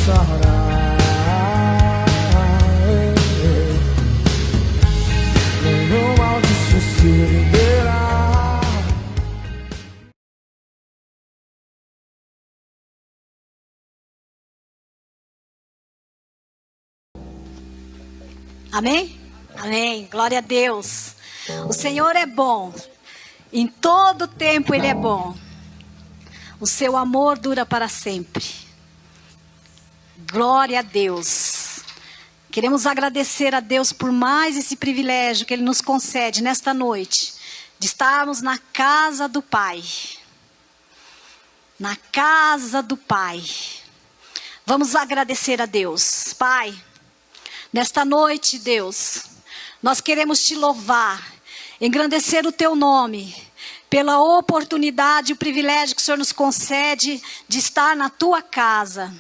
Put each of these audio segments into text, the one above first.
passará, nenhum mal disso se erguerá. Amém? Amém. Glória a Deus. O Senhor é bom. Em todo tempo Ele é bom. O seu amor dura para sempre. Glória a Deus. Queremos agradecer a Deus por mais esse privilégio que Ele nos concede nesta noite, de estarmos na casa do Pai. Na casa do Pai. Vamos agradecer a Deus. Pai, nesta noite, Deus, nós queremos te louvar, engrandecer o teu nome, pela oportunidade e o privilégio que o Senhor nos concede de estar na tua casa.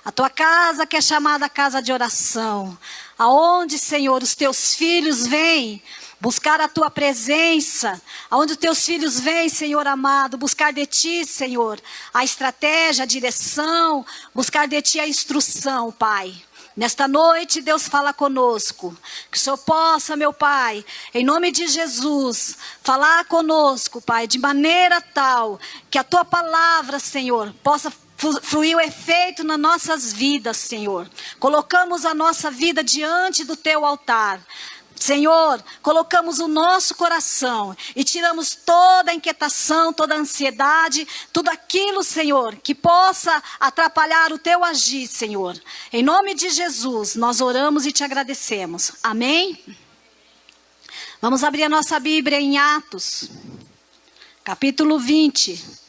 A tua casa que é chamada casa de oração, aonde, Senhor, os teus filhos vêm buscar a tua presença, aonde os teus filhos vêm, Senhor amado, buscar de ti, Senhor, a estratégia, a direção, buscar de ti a instrução, Pai. Nesta noite, Deus fala conosco, que o Senhor possa, meu Pai, em nome de Jesus, falar conosco, Pai, de maneira tal, que a Tua palavra, Senhor, possa fluir o efeito nas nossas vidas, Senhor. Colocamos a nossa vida diante do Teu altar. Senhor, colocamos o nosso coração e tiramos toda a inquietação, toda a ansiedade, tudo aquilo, Senhor, que possa atrapalhar o teu agir, Senhor. Em nome de Jesus, nós oramos e te agradecemos. Amém? Vamos abrir a nossa Bíblia em Atos, capítulo 20.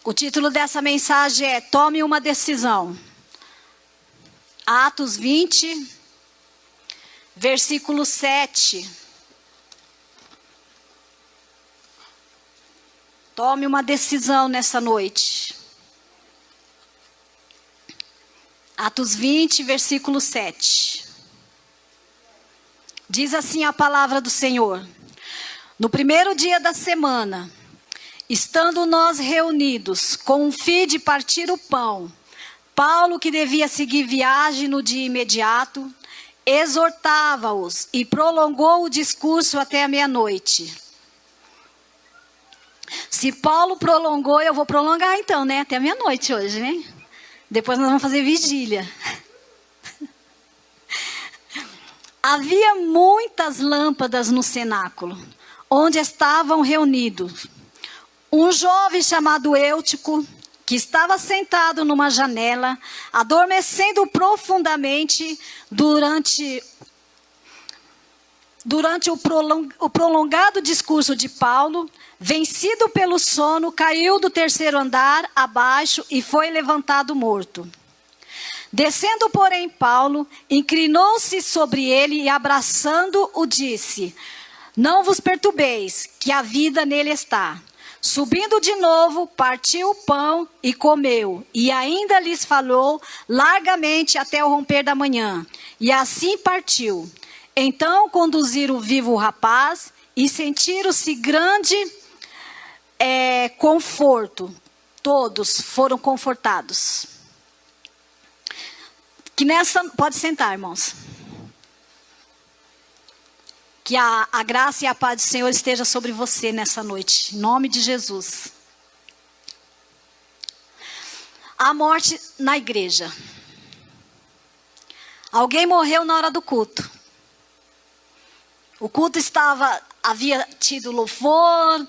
O título dessa mensagem é Tome uma decisão. Atos 20, versículo 7. Tome uma decisão nessa noite. Atos 20, versículo 7. Diz assim a palavra do Senhor. No primeiro dia da semana, estando nós reunidos com o fim de partir o pão, Paulo, que devia seguir viagem no dia imediato, exortava-os e prolongou o discurso até a meia-noite. Se Paulo prolongou, eu vou prolongar então, né? Até a meia-noite hoje, né? Depois nós vamos fazer vigília. Havia muitas lâmpadas no cenáculo, onde estavam reunidos. Um jovem chamado Eutico, que estava sentado numa janela, adormecendo profundamente durante o prolongado discurso de Paulo, vencido pelo sono, caiu do terceiro andar abaixo e foi levantado morto. Descendo, porém, Paulo, inclinou-se sobre ele e, abraçando-o, disse: Não vos perturbeis, que a vida nele está. Subindo de novo, partiu o pão e comeu, e ainda lhes falou largamente até o romper da manhã. E assim partiu. Então conduziram vivo o rapaz e sentiram-se grande conforto. Todos foram confortados. Pode sentar, irmãos. Que a graça e a paz do Senhor esteja sobre você nessa noite. Em nome de Jesus. A morte na igreja. Alguém morreu na hora do culto. O culto havia tido louvor,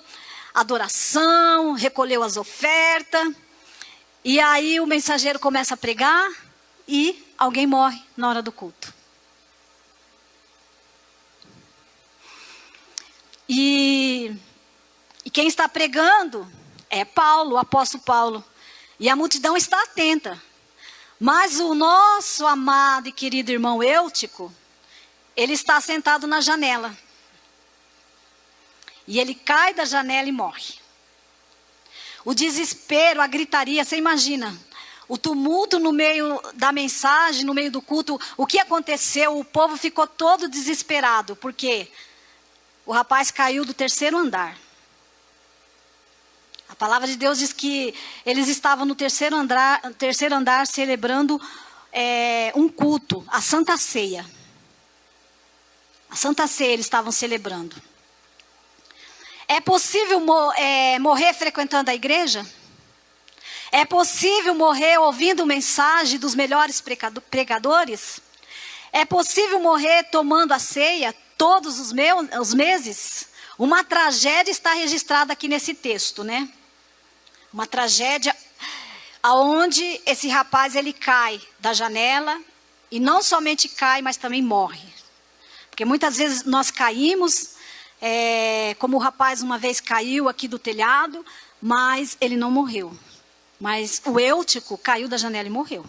adoração, recolheu as ofertas. E aí o mensageiro começa a pregar e alguém morre na hora do culto. E quem está pregando é Paulo, o apóstolo Paulo. E a multidão está atenta. Mas o nosso amado e querido irmão Eutico, ele está sentado na janela. E ele cai da janela e morre. O desespero, a gritaria, você imagina. O tumulto no meio da mensagem, no meio do culto. O que aconteceu? O povo ficou todo desesperado. Por quê? O rapaz caiu do terceiro andar. A palavra de Deus diz que eles estavam no terceiro andar celebrando um culto, a Santa Ceia. A Santa Ceia eles estavam celebrando. É possível morrer frequentando a igreja? É possível morrer ouvindo mensagem dos melhores pregadores? É possível morrer tomando a ceia todos os meses? Uma tragédia está registrada aqui nesse texto, né? Uma tragédia aonde esse rapaz ele cai da janela e não somente cai, mas também morre. Porque muitas vezes nós caímos, como o rapaz uma vez caiu aqui do telhado, mas ele não morreu. Mas o Eutico caiu da janela e morreu.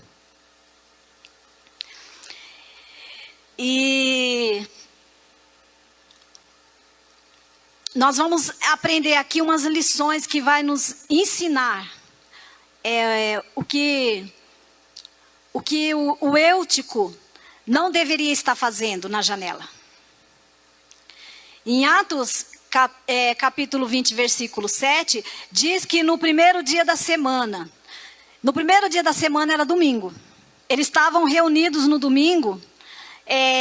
E nós vamos aprender aqui umas lições que vai nos ensinar o que o Eutico não deveria estar fazendo na janela. Em Atos, capítulo 20, versículo 7, diz que no primeiro dia da semana era domingo. Eles estavam reunidos no domingo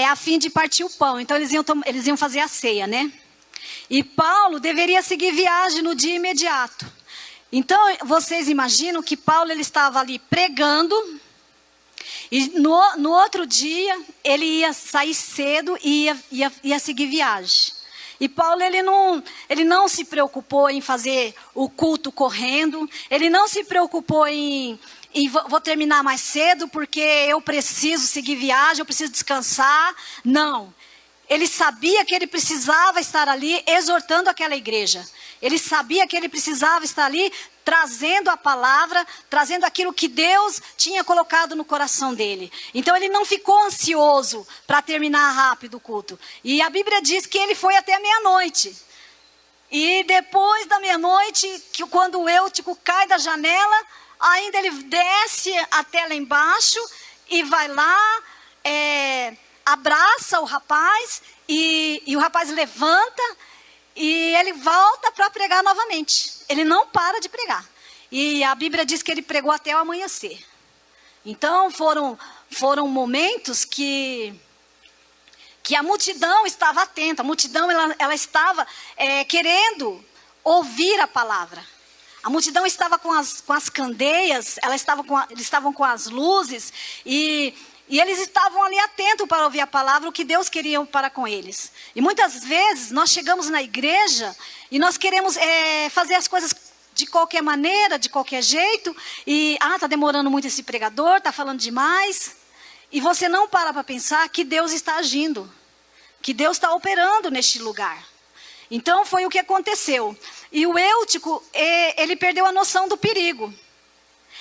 a fim de partir o pão. Então eles iam fazer a ceia, né? E Paulo deveria seguir viagem no dia imediato. Então vocês imaginam que Paulo ele estava ali pregando. E no outro dia ele ia sair cedo e ia seguir viagem. E Paulo ele não se preocupou em fazer o culto correndo. Ele não se preocupou em vou terminar mais cedo porque eu preciso seguir viagem, eu preciso descansar. Não. Ele sabia que ele precisava estar ali exortando aquela igreja. Ele sabia que ele precisava estar ali trazendo a palavra, trazendo aquilo que Deus tinha colocado no coração dele. Então ele não ficou ansioso para terminar rápido o culto. E a Bíblia diz que ele foi até meia-noite. E depois da meia-noite, quando o Eutico cai da janela, ainda ele desce até lá embaixo e vai lá, abraça o rapaz e o rapaz levanta e ele volta para pregar novamente. Ele não para de pregar. E a Bíblia diz que ele pregou até o amanhecer. Então foram momentos que a multidão estava atenta. A multidão ela estava querendo ouvir a palavra. A multidão estava com as candeias, eles estavam com as luzes e eles estavam ali atentos para ouvir a palavra, o que Deus queria para com eles. E muitas vezes nós chegamos na igreja e nós queremos fazer as coisas de qualquer maneira, de qualquer jeito. E, está demorando muito esse pregador, está falando demais. E você não para pensar que Deus está agindo, que Deus está operando neste lugar. Então foi o que aconteceu. E o Eutico, ele perdeu a noção do perigo.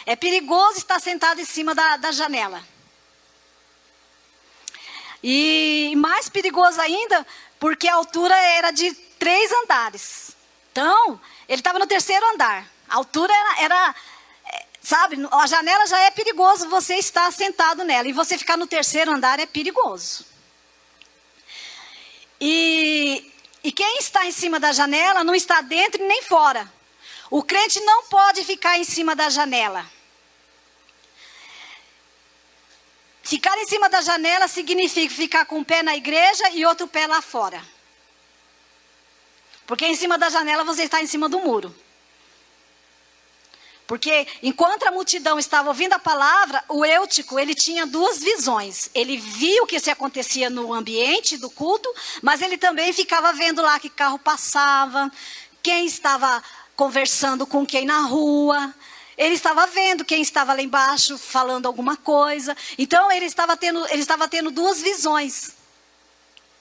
É perigoso estar sentado em cima da janela. E mais perigoso ainda, porque a altura era de 3 andares. Então, ele estava no 3º andar. A altura sabe, a janela já é perigoso você estar sentado nela. E você ficar no 3º andar é perigoso. E quem está em cima da janela não está dentro nem fora. O crente não pode ficar em cima da janela. Ficar em cima da janela significa ficar com um pé na igreja e outro pé lá fora. Porque em cima da janela você está em cima do muro. Porque enquanto a multidão estava ouvindo a palavra, o Eutico, ele tinha 2 visões. Ele via o que se acontecia no ambiente do culto, mas ele também ficava vendo lá que carro passava, quem estava conversando com quem na rua. Ele estava vendo quem estava lá embaixo falando alguma coisa. Então ele estava tendo 2 visões.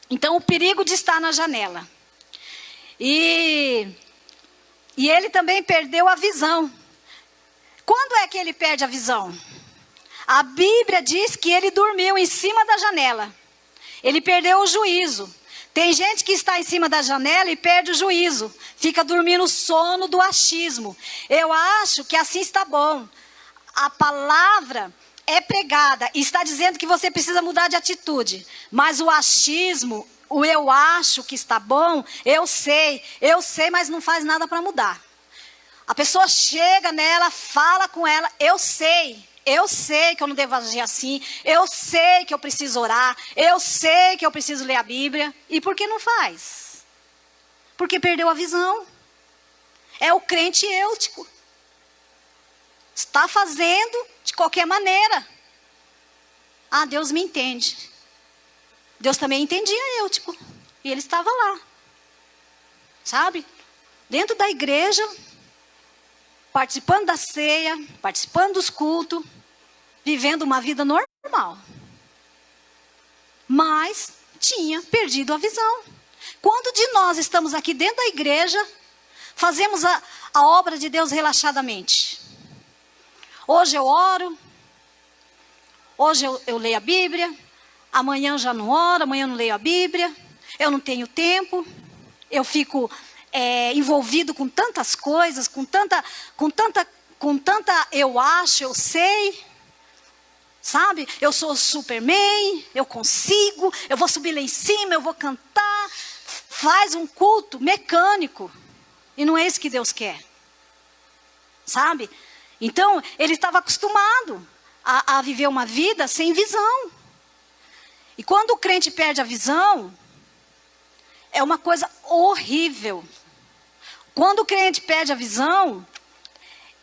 Então o perigo de estar na janela. E ele também perdeu a visão. Quando é que ele perde a visão? A Bíblia diz que ele dormiu em cima da janela. Ele perdeu o juízo. Tem gente que está em cima da janela e perde o juízo. Fica dormindo o sono do achismo. Eu acho que assim está bom. A palavra é pregada e está dizendo que você precisa mudar de atitude. Mas o achismo, o eu acho que está bom, eu sei, mas não faz nada para mudar. A pessoa chega nela, fala com ela, eu sei que eu não devo agir assim, eu sei que eu preciso orar, eu sei que eu preciso ler a Bíblia. E por que não faz? Porque perdeu a visão. É o crente êutico. Está fazendo de qualquer maneira. Ah, Deus me entende. Deus também entendia êutico. E ele estava lá. Sabe? Dentro da igreja, participando da ceia, participando dos cultos, vivendo uma vida normal. Mas tinha perdido a visão. Quando de nós estamos aqui dentro da igreja, fazemos a obra de Deus relaxadamente? Hoje eu oro, hoje eu leio a Bíblia, amanhã já não oro, amanhã não leio a Bíblia, eu não tenho tempo, eu fico envolvido com tantas coisas, com tanta eu acho, eu sei, sabe? Eu sou Superman, eu consigo, eu vou subir lá em cima, eu vou cantar. Faz um culto mecânico. E não é isso que Deus quer. Sabe? Então, ele estava acostumado a viver uma vida sem visão. E quando o crente perde a visão, é uma coisa horrível. Quando o crente perde a visão,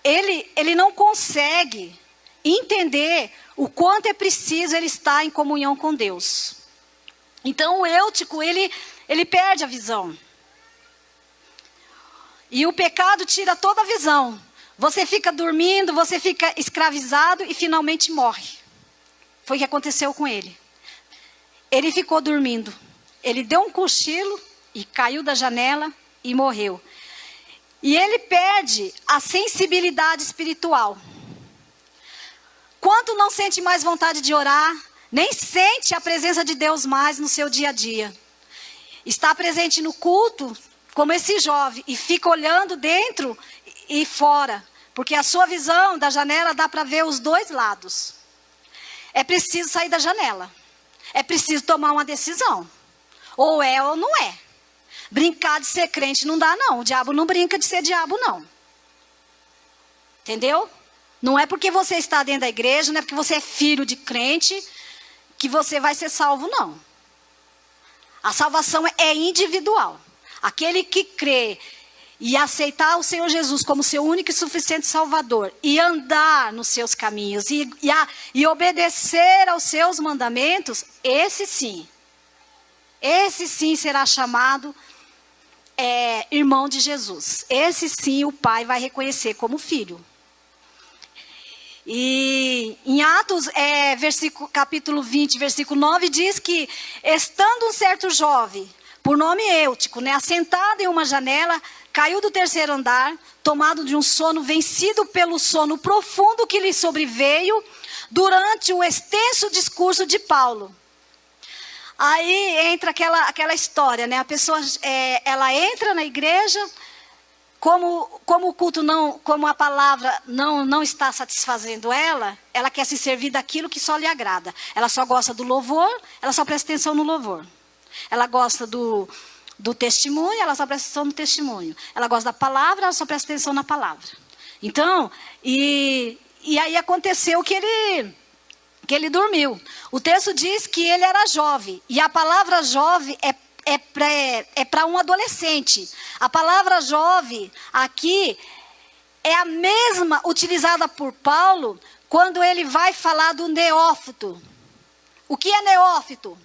ele não consegue entender o quanto é preciso ele estar em comunhão com Deus. Então o êutico, ele perde a visão. E o pecado tira toda a visão. Você fica dormindo, você fica escravizado e finalmente morre. Foi o que aconteceu com ele. Ele ficou dormindo. Ele deu um cochilo e caiu da janela e morreu. E ele perde a sensibilidade espiritual. Quanto não sente mais vontade de orar, nem sente a presença de Deus mais no seu dia a dia. Está presente no culto, como esse jovem, e fica olhando dentro e fora. Porque a sua visão da janela dá para ver os dois lados. É preciso sair da janela. É preciso tomar uma decisão. Ou é ou não é. Brincar de ser crente não dá, não. O diabo não brinca de ser diabo, não. Entendeu? Não é porque você está dentro da igreja, não é porque você é filho de crente, que você vai ser salvo, não. A salvação é individual. Aquele que crê e aceitar o Senhor Jesus como seu único e suficiente Salvador, e andar nos seus caminhos, e obedecer aos seus mandamentos, esse sim será chamado irmão de Jesus. Esse sim o Pai vai reconhecer como filho. E em Atos, capítulo 20, versículo 9, diz que, estando um certo jovem, por nome Êutico, assentado em uma janela, caiu do terceiro andar, tomado de um sono, vencido pelo sono profundo que lhe sobreveio durante o extenso discurso de Paulo. Aí entra aquela história, A pessoa, ela entra na igreja, como o culto como a palavra não está satisfazendo ela quer se servir daquilo que só lhe agrada. Ela só gosta do louvor, ela só presta atenção no louvor. Ela gosta do testemunho, ela só presta atenção no testemunho. Ela gosta da palavra, ela só presta atenção na palavra. Então, e aí aconteceu que ele dormiu. O texto diz que ele era jovem. E a palavra jovem é para um adolescente. A palavra jovem aqui é a mesma utilizada por Paulo quando ele vai falar do neófito. O que é neófito?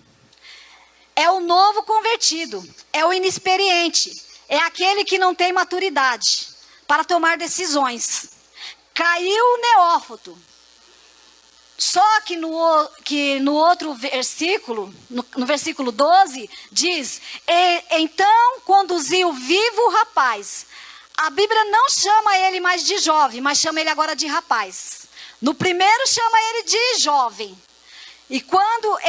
É o novo convertido, é o inexperiente, é aquele que não tem maturidade para tomar decisões. Caiu o neófito. Só que no outro versículo, no versículo 12, diz: então conduziu vivo o rapaz. A Bíblia não chama ele mais de jovem, mas chama ele agora de rapaz. No primeiro chama ele de jovem. E quando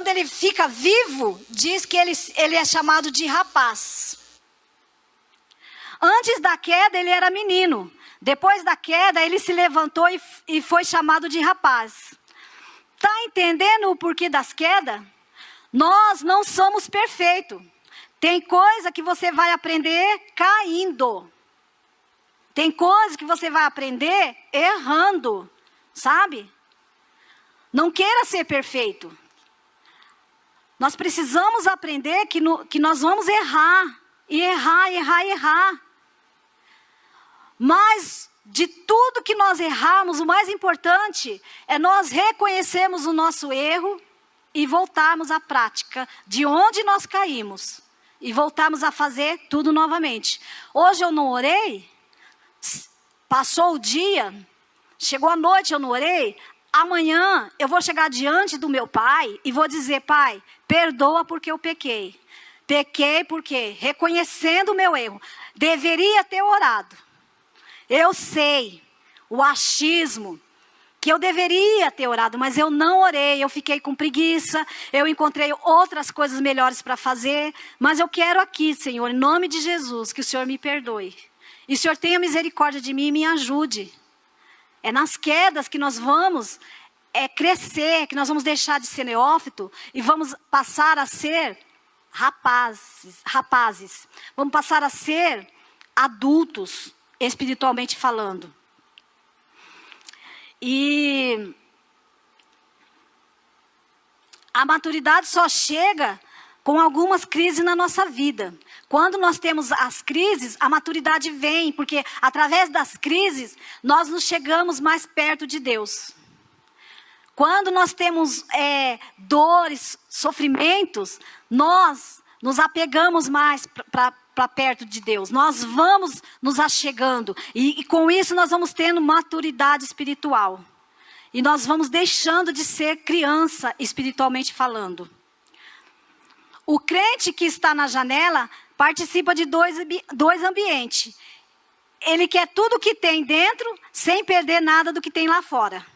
ele fica vivo, diz que ele é chamado de rapaz. Antes da queda ele era menino. Depois da queda, ele se levantou e foi chamado de rapaz. Está entendendo o porquê das quedas? Nós não somos perfeitos. Tem coisa que você vai aprender caindo. Tem coisa que você vai aprender errando, sabe? Não queira ser perfeito. Nós precisamos aprender que nós vamos errar. E errar. Mas de tudo que nós erramos, o mais importante é nós reconhecermos o nosso erro e voltarmos à prática de onde nós caímos. E voltarmos a fazer tudo novamente. Hoje eu não orei, passou o dia, chegou a noite eu não orei. Amanhã eu vou chegar diante do meu pai e vou dizer: Pai, perdoa porque eu pequei. Pequei porque, reconhecendo o meu erro, deveria ter orado. Eu sei o achismo que eu deveria ter orado, mas eu não orei, eu fiquei com preguiça, eu encontrei outras coisas melhores para fazer, mas eu quero aqui, Senhor, em nome de Jesus, que o Senhor me perdoe. E o Senhor tenha misericórdia de mim e me ajude. É nas quedas que nós vamos crescer, que nós vamos deixar de ser neófito e vamos passar a ser rapazes. Vamos passar a ser adultos, espiritualmente falando. E a maturidade só chega com algumas crises na nossa vida. Quando nós temos as crises, a maturidade vem, porque através das crises, nós nos chegamos mais perto de Deus. Quando nós temos dores, sofrimentos, nós nos apegamos mais para perto de Deus. Nós vamos nos achegando. E com isso nós vamos tendo maturidade espiritual. E nós vamos deixando de ser criança, espiritualmente falando. O crente que está na janela participa de dois ambientes. Ele quer tudo que tem dentro, sem perder nada do que tem lá fora.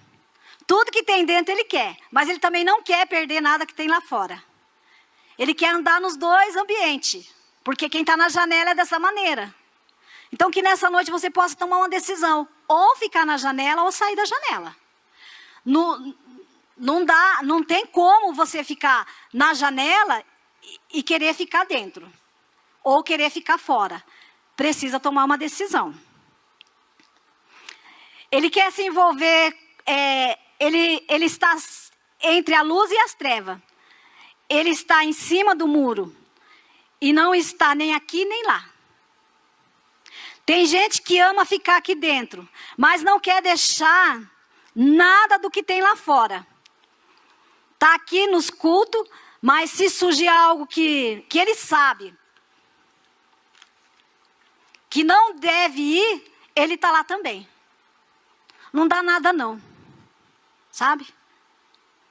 Tudo que tem dentro ele quer, mas ele também não quer perder nada que tem lá fora. Ele quer andar nos dois ambientes, porque quem está na janela é dessa maneira. Então que nessa noite você possa tomar uma decisão, ou ficar na janela ou sair da janela. Não tem como você ficar na janela e querer ficar dentro, ou querer ficar fora. Precisa tomar uma decisão. Ele quer se envolver, ele está entre a luz e as trevas. Ele está em cima do muro e não está nem aqui nem lá. Tem gente que ama ficar aqui dentro, mas não quer deixar nada do que tem lá fora. Está aqui nos cultos, mas se surgir algo que ele sabe que não deve ir, ele está lá também. Não dá nada não, sabe?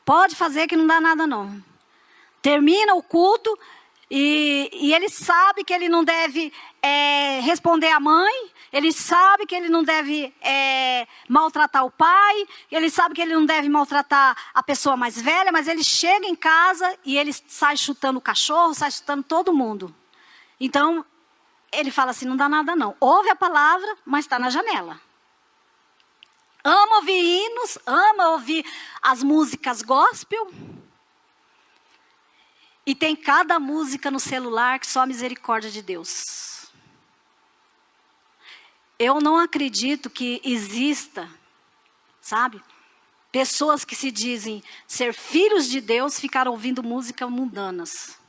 Pode fazer que não dá nada não. Termina o culto e ele sabe que ele não deve responder à mãe, ele sabe que ele não deve maltratar o pai, ele sabe que ele não deve maltratar a pessoa mais velha, mas ele chega em casa e ele sai chutando o cachorro, sai chutando todo mundo. Então, ele fala assim, não dá nada não. Ouve a palavra, mas está na janela. Ama ouvir hinos, ama ouvir as músicas gospel. E tem cada música no celular que só a misericórdia de Deus. Eu não acredito que exista, sabe, pessoas que se dizem ser filhos de Deus ficaram ouvindo músicas mundanas.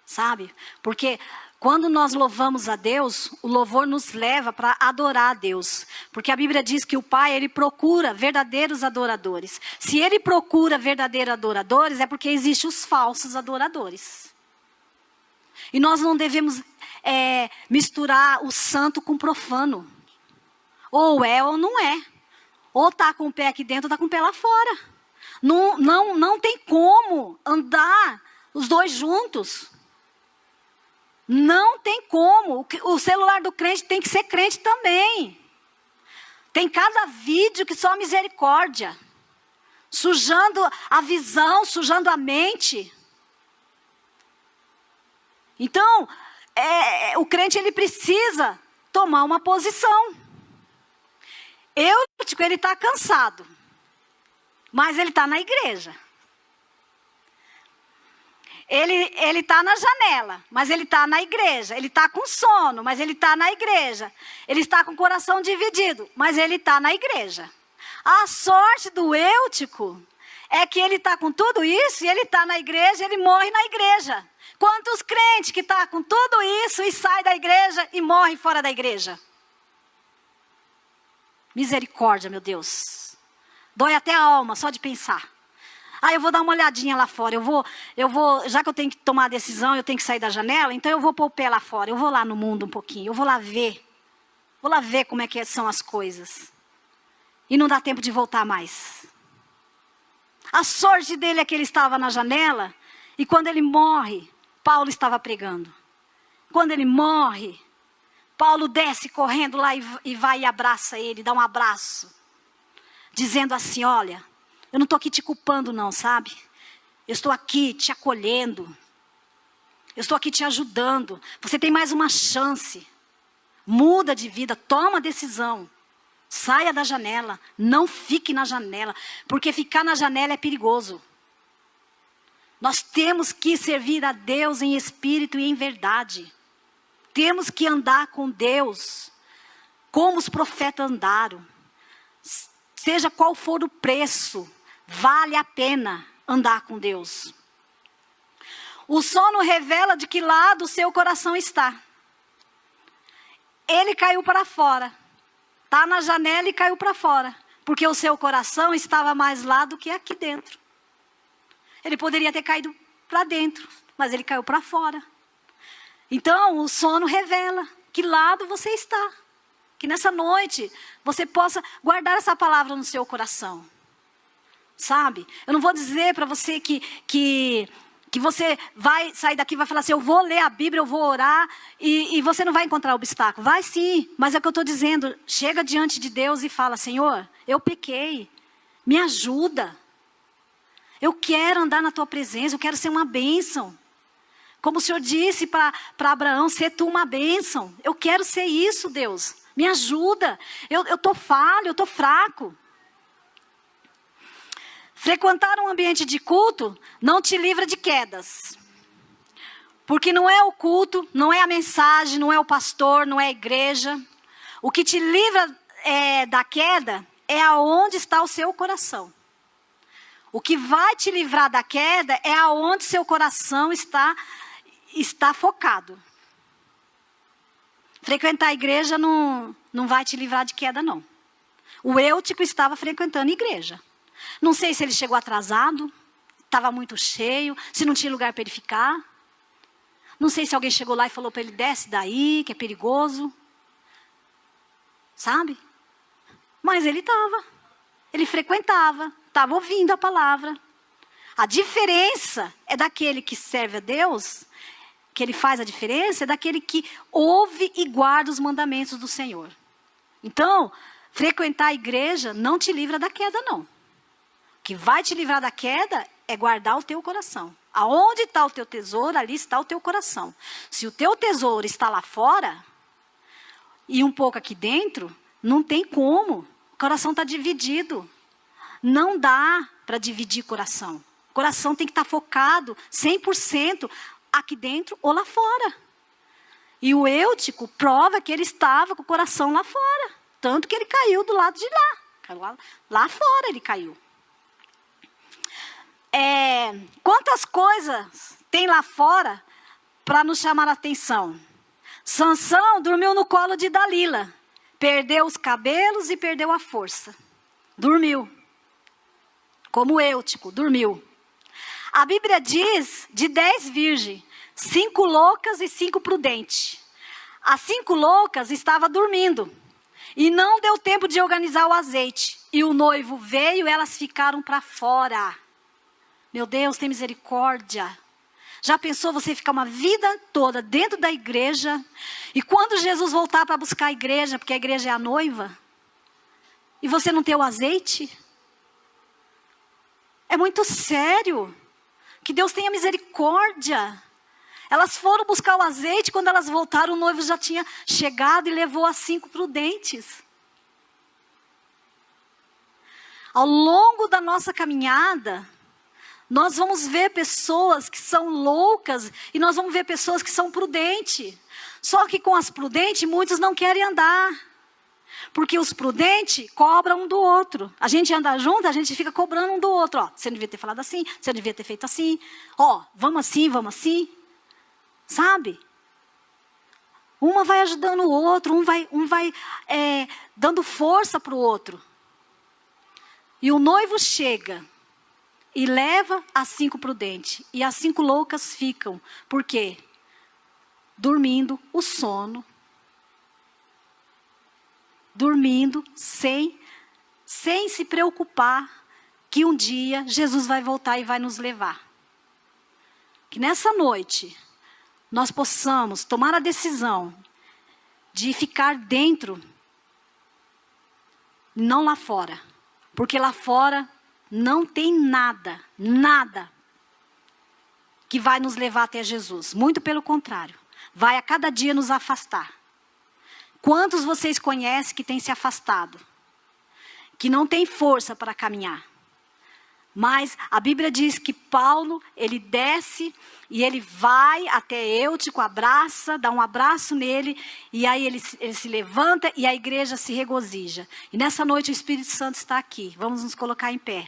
Sabe? Porque quando nós louvamos a Deus, o louvor nos leva para adorar a Deus. Porque a Bíblia diz que o Pai, Ele procura verdadeiros adoradores. Se Ele procura verdadeiros adoradores, é porque existem os falsos adoradores. E nós não devemos misturar o santo com o profano. Ou é ou não é. Ou está com o pé aqui dentro ou está com o pé lá fora. Não tem como andar os dois juntos. Não tem como. O celular do crente tem que ser crente também. Tem cada vídeo que só misericórdia. Sujando a visão, sujando a mente. Então, o crente ele precisa tomar uma posição. Ele está cansado. Mas ele está na igreja. Ele está na janela, mas ele está na igreja. Ele está com sono, mas ele está na igreja. Ele está com o coração dividido, mas ele está na igreja. A sorte do Eutico é que ele está com tudo isso e ele está na igreja, ele morre na igreja. Quantos crentes que estão com tudo isso e saem da igreja e morrem fora da igreja? Misericórdia, meu Deus. Dói até a alma só de pensar. Eu vou dar uma olhadinha lá fora. Eu vou, já que eu tenho que tomar a decisão, eu tenho que sair da janela, então eu vou pôr o pé lá fora. Eu vou lá no mundo um pouquinho. Eu vou lá ver. Vou lá ver como é que são as coisas. E não dá tempo de voltar mais. A sorte dele é que ele estava na janela e quando ele morre, Paulo estava pregando. Quando ele morre, Paulo desce correndo lá e vai e abraça ele, dá um abraço. Dizendo assim, olha, eu não estou aqui te culpando não, sabe? Eu estou aqui te acolhendo. Eu estou aqui te ajudando. Você tem mais uma chance. Muda de vida, toma decisão. Saia da janela, não fique na janela, porque ficar na janela é perigoso. Nós temos que servir a Deus em espírito e em verdade. Temos que andar com Deus, como os profetas andaram. Seja qual for o preço, vale a pena andar com Deus. O sono revela de que lado o seu coração está. Ele caiu para fora. Está na janela e caiu para fora. Porque o seu coração estava mais lá do que aqui dentro. Ele poderia ter caído para dentro, mas ele caiu para fora. Então, o sono revela que lado você está. Que nessa noite, você possa guardar essa palavra no seu coração. Sabe? Eu não vou dizer para você que você vai sair daqui e vai falar assim, eu vou ler a Bíblia, eu vou orar, e você não vai encontrar obstáculo. Vai sim, mas é o que eu estou dizendo. Chega diante de Deus e fala, Senhor, eu pequei, me ajuda. Eu quero andar na tua presença, eu quero ser uma bênção. Como o Senhor disse para Abraão, ser tu uma bênção. Eu quero ser isso, Deus. Me ajuda. Eu estou falho, eu estou fraco. Frequentar um ambiente de culto não te livra de quedas. Porque não é o culto, não é a mensagem, não é o pastor, não é a igreja. O que te livra da queda é aonde está o seu coração. O que vai te livrar da queda é aonde seu coração está focado. Frequentar a igreja não vai te livrar de queda, não. O Eutico estava frequentando a igreja. Não sei se ele chegou atrasado, estava muito cheio, se não tinha lugar para ele ficar. Não sei se alguém chegou lá e falou para ele, desce daí, que é perigoso. Sabe? Mas ele estava. Ele frequentava, estava ouvindo a palavra. A diferença é daquele que serve a Deus, que ele faz a diferença, é daquele que ouve e guarda os mandamentos do Senhor. Então, frequentar a igreja não te livra da queda, não. O que vai te livrar da queda é guardar o teu coração. Aonde está o teu tesouro, ali está o teu coração. Se o teu tesouro está lá fora, e um pouco aqui dentro, não tem como. O coração está dividido. Não dá para dividir coração. O coração tem que estar focado 100% aqui dentro ou lá fora. E o Eutico prova que ele estava com o coração lá fora. Tanto que ele caiu do lado de lá. Lá fora ele caiu. Quantas coisas tem lá fora para nos chamar a atenção? Sansão dormiu no colo de Dalila. Perdeu os cabelos e perdeu a força. Dormiu. Como Eutico, dormiu. A Bíblia diz de 10 virgens, 5 loucas e 5 prudentes. As 5 loucas estavam dormindo. E não deu tempo de organizar o azeite. E o noivo veio e elas ficaram para fora. Meu Deus, tem misericórdia. Já pensou você ficar uma vida toda dentro da igreja? E quando Jesus voltar para buscar a igreja, porque a igreja é a noiva, e você não ter o azeite? É muito sério. Que Deus tenha misericórdia. Elas foram buscar o azeite, quando elas voltaram, o noivo já tinha chegado e levou as 5 prudentes. Ao longo da nossa caminhada, Nós vamos ver pessoas que são loucas e nós vamos ver pessoas que são prudentes. Só que com as prudentes, muitos não querem andar. Porque os prudentes cobram um do outro. A gente anda junto, a gente fica cobrando um do outro. Ó, você não devia ter falado assim, você não devia ter feito assim. Ó, vamos assim, vamos assim. Sabe? Uma vai ajudando o outro, um vai dando força para o outro. E o noivo chega e leva as 5 prudentes. E as 5 loucas ficam. Por quê? Dormindo o sono. Dormindo sem se preocupar que um dia Jesus vai voltar e vai nos levar. Que nessa noite nós possamos tomar a decisão de ficar dentro, não lá fora. Porque lá fora não tem nada que vai nos levar até Jesus. Muito pelo contrário, vai a cada dia nos afastar. Quantos vocês conhecem que têm se afastado? Que não tem força para caminhar? Mas a Bíblia diz que Paulo, ele desce e ele vai até Eutico, abraça, dá um abraço nele. E aí ele se levanta e a igreja se regozija. E nessa noite o Espírito Santo está aqui. Vamos nos colocar em pé.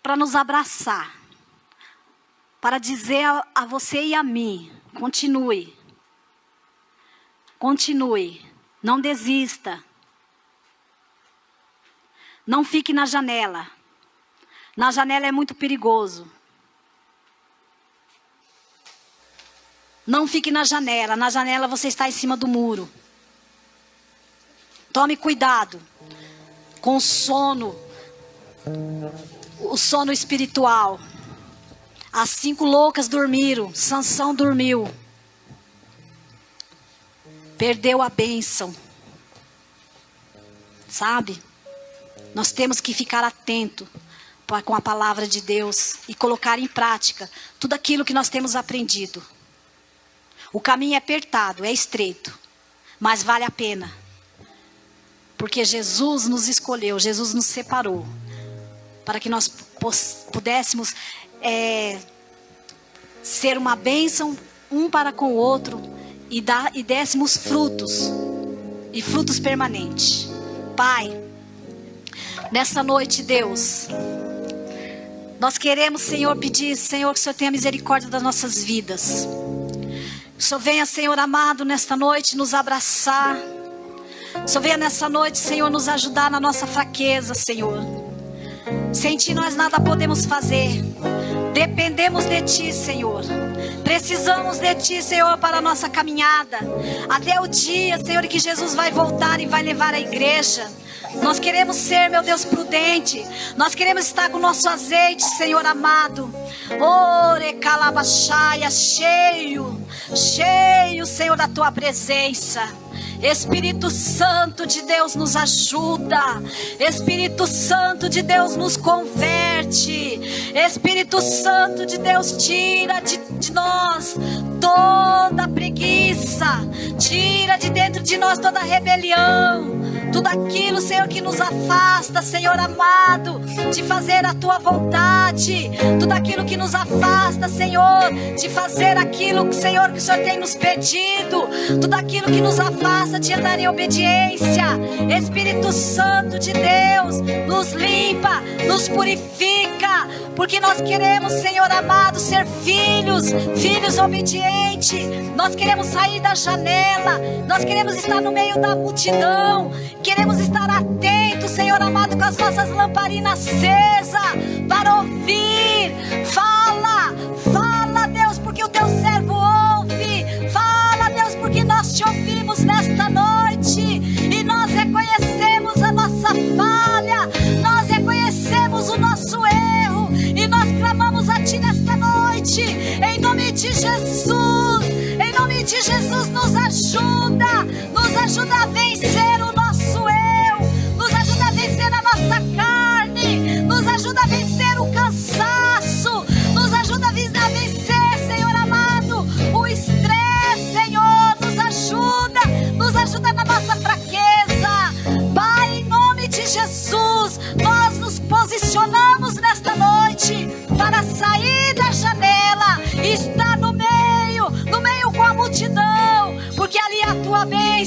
Para nos abraçar. Para dizer a você e a mim, continue. Continue, não desista. Não fique na janela. Na janela é muito perigoso. Não fique na janela você está em cima do muro. Tome cuidado com o sono espiritual. As 5 loucas dormiram, Sansão dormiu. Perdeu a bênção. Sabe? Nós temos que ficar atento com a palavra de Deus e colocar em prática tudo aquilo que nós temos aprendido. O caminho é apertado, é estreito, mas vale a pena. Porque Jesus nos escolheu, Jesus nos separou para que nós pudéssemos ser uma bênção um para com o outro. E dessemos frutos, e frutos permanentes. Pai, nessa noite, Deus, nós queremos, Senhor, pedir, Senhor, que o Senhor tenha misericórdia das nossas vidas. Que o Senhor venha, Senhor amado, nesta noite nos abraçar. Que o Senhor venha nessa noite, Senhor, nos ajudar na nossa fraqueza, Senhor. Sem Ti nós nada podemos fazer. Dependemos de Ti, Senhor. Precisamos de Ti, Senhor, para a nossa caminhada. Até o dia, Senhor, que Jesus vai voltar e vai levar a igreja. Nós queremos ser, meu Deus, prudente. Nós queremos estar com o nosso azeite, Senhor amado. Ore calabaxaia, cheio, Senhor, da Tua presença. Espírito Santo de Deus nos ajuda. Espírito Santo de Deus nos converte. Espírito Santo de Deus tira de nós toda preguiça. Tira de dentro de nós toda rebelião. Tudo aquilo, Senhor, que nos afasta, Senhor amado, de fazer a Tua vontade. Tudo aquilo que nos afasta, Senhor, de fazer aquilo, Senhor, que o Senhor tem nos pedido. Tudo aquilo que nos afasta de andar em obediência. Espírito Santo de Deus, nos limpa, nos purifica. Porque nós queremos, Senhor amado, ser filhos obedientes. Nós queremos sair da janela. Nós queremos estar no meio da multidão. Queremos estar atentos, Senhor amado, com as nossas lamparinas acesas, para ouvir. Fala, Deus, porque o Teu servo ouve. Fala, Deus, porque nós Te ouvimos nesta noite. E nós reconhecemos a nossa falha. Nós reconhecemos o nosso erro. E nós clamamos a Ti nesta noite. Em nome de Jesus. Em nome de Jesus, nos ajuda. Nos ajuda a vencer o nosso eu. Nos ajuda a vencer a nossa carne. Nos ajuda a vencer o cansaço. Nos ajuda a vencer, Senhor amado, o estresse, Senhor. Nos ajuda na nossa fraqueza. Pai, em nome de Jesus, nós nos posicionamos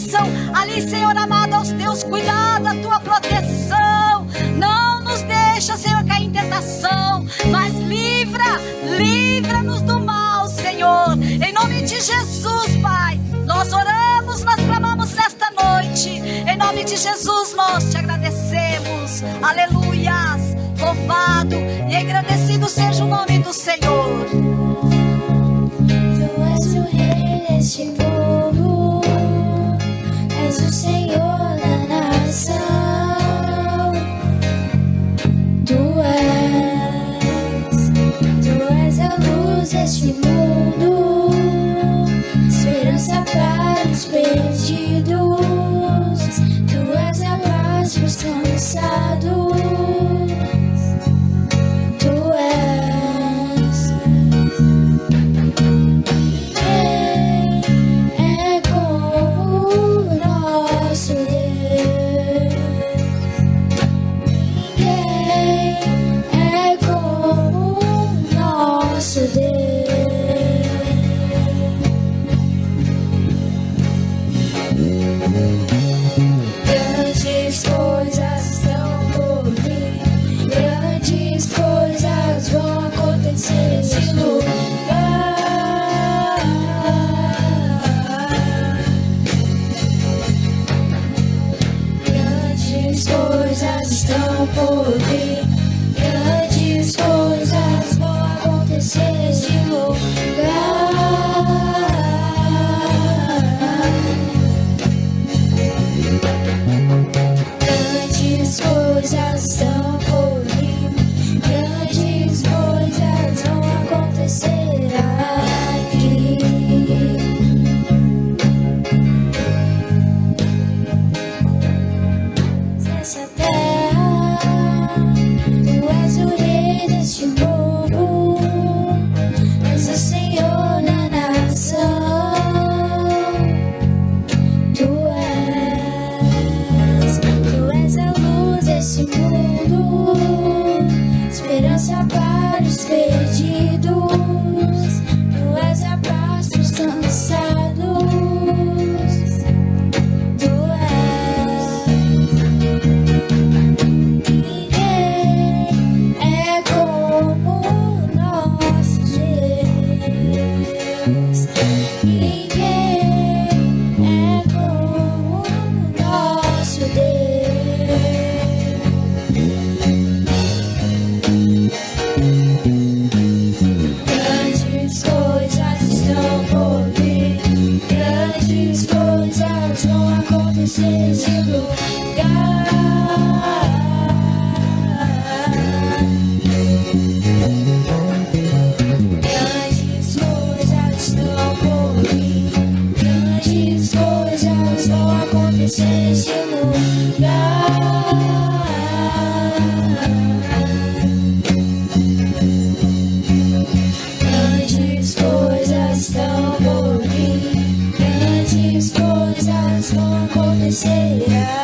bênção. Ali, Senhor amado, aos teus cuidados, a tua proteção. Não nos deixa, Senhor, cair em tentação, mas livra-nos do mal, Senhor. Em nome de Jesus, Pai, nós oramos, nós clamamos nesta noite. Em nome de Jesus, nós te agradecemos. Aleluias. Louvado e agradecido seja o nome do Senhor. Tu és o rei deste povo, és o Senhor da nação. Tu és a luz deste mundo, esperança para os perdidos. Tu és a paz para os cansados. Por vir, grandes coisas vão acontecer neste lugar. Grandes coisas estão por vir, grandes coisas vão acontecer aqui. Nessa terra, tu és o rei deste povo, és o Senhor da nação. Tu és a luz deste mundo, esperança para os perdidos. Tu és a paz para os cansados. Nesse lugar, grandes coisas estão por vir, grandes coisas vão acontecer neste lugar. Grandes coisas estão por vir, grandes coisas vão acontecer.